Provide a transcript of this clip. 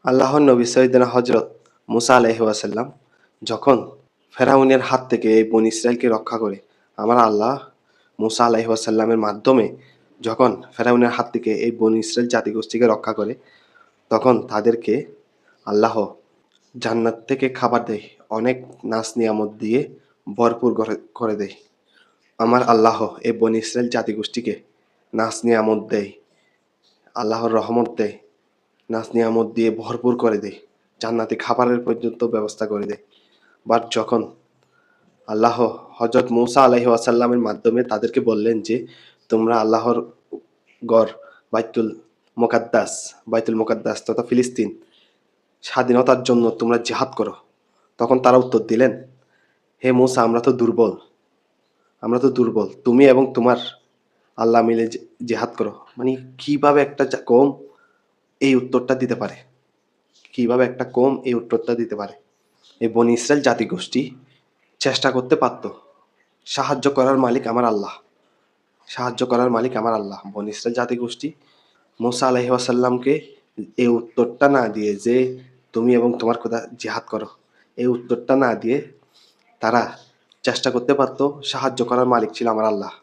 আল্লাহর নবী সৈয়দনা হযরত মুসা আলাইহি ওয়াসাল্লাম যখন ফেরাউনের হাত থেকে এই বনী ইসরাইলকে রক্ষা করে আমার আল্লাহ মুসা আলাইহি ওয়াসাল্লামের মাধ্যমে যখন ফেরাউনের হাত থেকে এই বনী ইসরাইল জাতিগোষ্ঠীকে রক্ষা করে, তখন তাদেরকে আল্লাহ জান্নাত থেকে খাবার দেয়। অনেক নাজ নিয়ামত দিয়ে ভরপুর করে দেয়। আমার আল্লাহ এই বনী ইসরাইল জাতিগোষ্ঠীকে নাজ নিয়ামত দেয়, আল্লাহর রহমত দেয়, নাজ নিয়ামত দিয়ে ভরপুর করে দেয়, জান্নাতি খাবারের পর্যন্ত ব্যবস্থা করে দেয়। বাট যখন আল্লাহ হযরত মূসা আলাইহি ওয়াসাল্লামের মাধ্যমে তাদেরকে বললেন যে তোমরা আল্লাহর গড় বাইতুল মুকাদ্দাস তথা ফিলিস্তিন স্বাধীনতার জন্য তোমরা জিহাদ করো, তখন তারা উত্তর দিলেন, হে মূসা, আমরা তো দুর্বল, তুমি এবং তোমার আল্লাহ মিলে জিহাদ করো। মানে কিভাবে একটা কম এই উত্তরটা দিতে পারে? কিভাবে একটা কম এই উত্তরটা দিতে পারে? এই বনী ইসরাইল জাতিগোষ্ঠী চেষ্টা করতে পারত। সাহায্য করার মালিক আমার আল্লাহ, সাহায্য করার মালিক আমার আল্লাহ। বনী ইসরাইল জাতিগোষ্ঠী মূসা আলাইহিস সালামকে এই উত্তরটা না দিয়ে যে তুমি এবং তোমার খোদা জিহাদ করো, এই উত্তরটা না দিয়ে তারা চেষ্টা করতে পারত, সাহায্য করার মালিক ছিল আমার আল্লাহ।